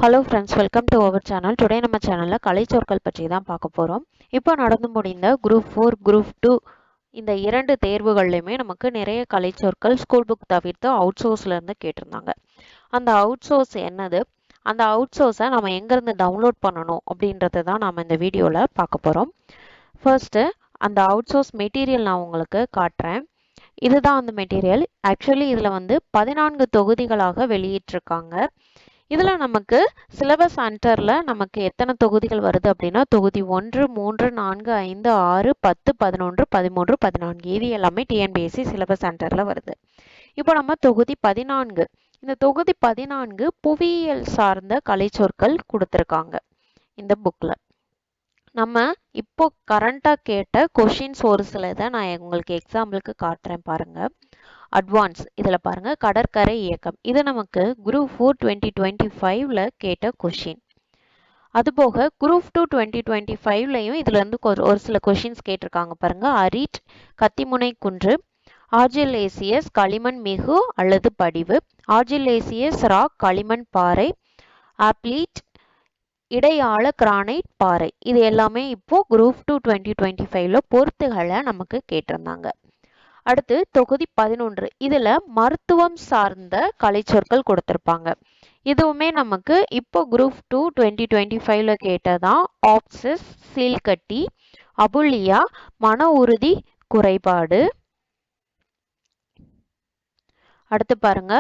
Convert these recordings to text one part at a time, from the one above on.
Hello friends, welcome to our channel. Today நம்ம சேனலில் கலைச்சொற்கள் பற்றி தான் பார்க்க போகிறோம். இப்போ நடந்து முடிந்த குரூப் 4 குரூப் 2 இந்த 2 தேர்வுகள்லையுமே நமக்கு நிறைய கலைச்சொற்கள் ஸ்கூல் புக் தவிர்த்து அவுட் சோர்ஸ்லேருந்து கேட்டிருந்தாங்க. அந்த அவுட் சோர்ஸ் என்னது, அந்த அவுட் சோர்ஸை நம்ம எங்கேருந்து டவுன்லோட் பண்ணணும் அப்படின்றத தான் நம்ம இந்த வீடியோவில் பார்க்க போகிறோம். ஃபர்ஸ்ட்டு அந்த அவுட் சோர்ஸ் மெட்டீரியல் நான் உங்களுக்கு காட்டுறேன். இதுதான் அந்த மெட்டீரியல். ஆக்சுவலி இதில் 14 தொகுதிகளாக வெளியிட்டிருக்காங்க. இதில் நமக்கு சிலபஸ் சென்டரில் நமக்கு எத்தனை தொகுதிகள் வருது அப்படின்னா தொகுதி 1, 3, 4, 5, 6, 10, 11, 13, 14 இது எல்லாமே டிஎன்பிஎஸ்சி சிலபஸ் சென்டரில் வருது. இப்போ நம்ம தொகுதி 14, இந்த தொகுதி 14 புவியியல் சார்ந்த கலைச்சொற்கள் கொடுத்துருக்காங்க இந்த புக்கில். நம்ம இப்போ கரண்டாக கேட்ட கொஷின்ஸ் ஒரு சிலதை நான் உங்களுக்கு எக்ஸாம்பிளுக்கு காட்டுறேன் பாருங்க. அட்வான்ஸ் இதில் பாருங்க, கடற்கரை இயக்கம் இது நமக்கு குரூப் 4 2025ல கேட்ட கொஷின். அதுபோக குரூப் 2 2025லையும் இதுல இருந்து ஒரு சில கொஷின்ஸ் கேட்டிருக்காங்க பாருங்க. அரீட், கத்திமுனை குன்று, ஆர்ஜிலேசியஸ் களிமண் மிகு அல்லது படிவு, ஆர்ஜிலேசியஸ் ராக் களிமண் பாறை, ஆப்ளீட் இடையாள கிரானைட் பாறை இது எல்லாமே இப்போ குரூப் 2 2025ல பொறுத்துகளை நமக்கு கேட்டிருந்தாங்க. அடுத்து தொகுதி 11 இதுல மருத்துவம் சார்ந்த கலைச்சொற்கள் கொடுத்திருப்பாங்க. இதுவுமே நமக்கு இப்போ குரூப் 2 2025ல கேட்டதான். ஆப்சிஸ் சீல்கட்டி, அபுலியா மன உறுதி குறைபாடு. அடுத்து பாருங்க,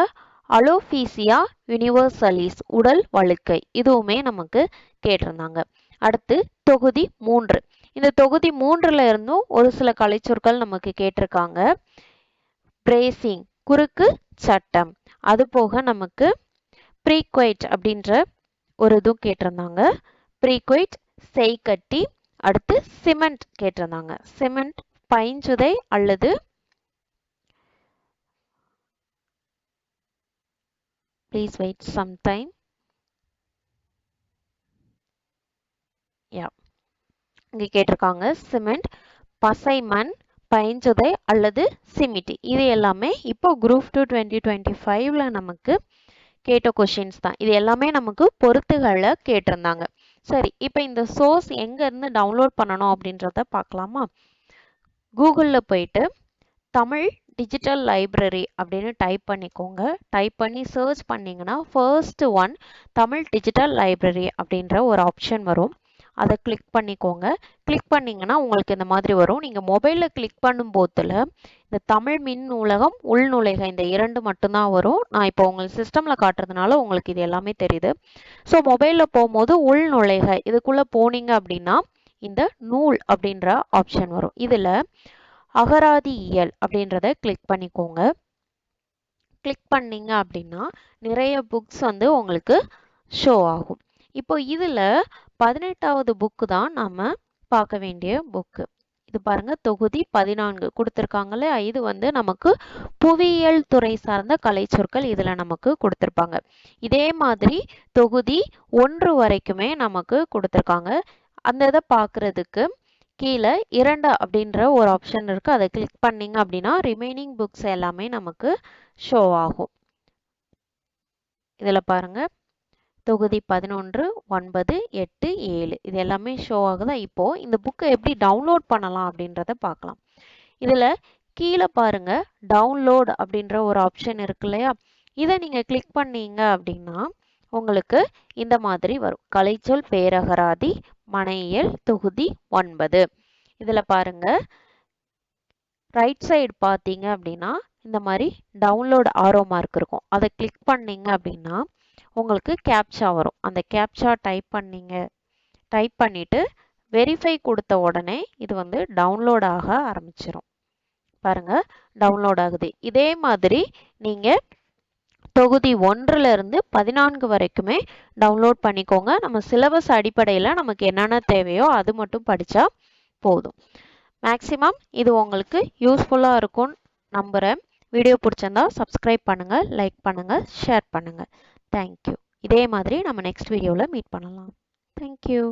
அலோபீசியா யூனிவர்சலிஸ் உடல் வழுக்கை இதுவுமே நமக்கு கேட்டிருந்தாங்க. அடுத்து தொகுதி 3 இந்த தொகுதி 3ல இருந்தும் ஒரு சில கலைச்சொற்கள் நமக்கு கேட்டிருக்காங்க. பிரேசிங் குறுக்கு சட்டம், அது போக நமக்கு ப்ரீக்வைட் அப்படின்ற ஒரு இதுவும் கேட்டிருந்தாங்க. ப்ரீக்வைட் செய்கட்டி, அடுத்து சிமெண்ட் கேட்டிருந்தாங்க. சிமெண்ட் பைஞ்சுதை அல்லது ப்ளீஸ் வெயிட் சம் டைம். இங்க கேட்டிருக்காங்க சிமெண்ட், பசைமண், பைஞ்சுதை அல்லது சிமிட்டி இது எல்லாமே இப்போ குரூப் 2 2025ல நமக்கு கேட்ட கொஷின்ஸ் தான். இது எல்லாமே நமக்கு பொறுத்துகளை கேட்டிருந்தாங்க. சரி, இப்போ இந்த சோர்ஸ் எங்க இருந்து டவுன்லோட் பண்ணணும் அப்படின்றத பார்க்கலாமா? கூகுளில் போயிட்டு தமிழ் டிஜிட்டல் லைப்ரரி அப்படின்னு டைப் பண்ணிக்கோங்க. டைப் பண்ணி சர்ச் பண்ணிங்கன்னா first one Tamil digital library அப்படின்ற ஒரு ஆப்ஷன் வரும். அதை கிளிக் பண்ணிக்கோங்க. கிளிக் பண்ணிங்கன்னா உங்களுக்கு இந்த மாதிரி வரும். நீங்கள் மொபைலில் கிளிக் பண்ணும் போதில் இந்த தமிழ் மின் நூலகம், உள் நூலக இந்த 2 மட்டும்தான் வரும். நான் இப்போ உங்களுக்கு சிஸ்டமில் காட்டுறதுனால உங்களுக்கு இது எல்லாமே தெரியுது. ஸோ மொபைலில் போகும்போது உள் நுழைக இதுக்குள்ளே போனீங்க அப்படின்னா இந்த நூல் அப்படின்ற ஆப்ஷன் வரும். இதில் அகராதி இயல் அப்படின்றத கிளிக் பண்ணிக்கோங்க. கிளிக் பண்ணீங்க அப்படின்னா நிறைய புக்ஸ் உங்களுக்கு ஷோ ஆகும். இப்போ இதில் 18வது புக்கு தான் நம்ம பார்க்க வேண்டிய புக்கு. இது பாருங்க, தொகுதி 14 கொடுத்துருக்காங்களே. இது நமக்கு புவியியல் துறை சார்ந்த கலைச்சொற்கள் இதுல நமக்கு கொடுத்துருப்பாங்க. இதே மாதிரி தொகுதி 1 வரைக்குமே நமக்கு கொடுத்துருக்காங்க. அந்த இதை பார்க்கறதுக்கு கீழே 2 அப்படின்ற ஒரு ஆப்ஷன் இருக்கு. அதை கிளிக் பண்ணீங்க அப்படின்னா ரிமைனிங் புக்ஸ் எல்லாமே நமக்கு ஷோ ஆகும். இதுல பாருங்க, தொகுதி 11, 9, 8, 7 இது எல்லாமே ஷோ ஆகுதா? இப்போ இந்த புக்கை எப்படி டவுன்லோட் பண்ணலாம் அப்படின்றத பார்க்கலாம். இதுல கீழே பாருங்க, டவுன்லோட் அப்படின்ற ஒரு ஆப்ஷன் இருக்கு இல்லையா? இதை நீங்க கிளிக் பண்ணீங்க அப்படின்னா உங்களுக்கு இந்த மாதிரி வரும். கலைச்சொல் பேரகராதி மனையியல் தொகுதி 9. இதுல பாருங்க, ரைட் சைடு பார்த்தீங்க அப்படின்னா இந்த மாதிரி டவுன்லோட் ஆரோ மார்க் இருக்கும். அதை கிளிக் பண்ணீங்க அப்படின்னா உங்களுக்கு கேப்சா வரும். அந்த கேப்சா டைப் பண்ணிட்டு வெரிஃபை கொடுத்த உடனே இது டவுன்லோட் ஆக ஆரம்பிச்சிடும். பாருங்க, டவுன்லோட் ஆகுது. இதே மாதிரி நீங்க தொகுதி 1ல இருந்து 14 வரைக்குமே டவுன்லோட் பண்ணிக்கோங்க. நம்ம சிலபஸ் அடிப்படையில் நமக்கு என்னென்ன தேவையோ அது மட்டும் படித்தா போதும். மேக்ஸிமம் இது உங்களுக்கு யூஸ்ஃபுல்லாக இருக்கும்னு நம்புகிறேன். வீடியோ பிடிச்சிருந்தா சப்ஸ்கிரைப் பண்ணுங்கள், லைக் பண்ணுங்கள், ஷேர் பண்ணுங்கள். தேங்க்யூ. இதே மாதிரி நம்ம நெக்ஸ்ட் வீடியோவில் மீட் பண்ணலாம். தேங்க்யூ.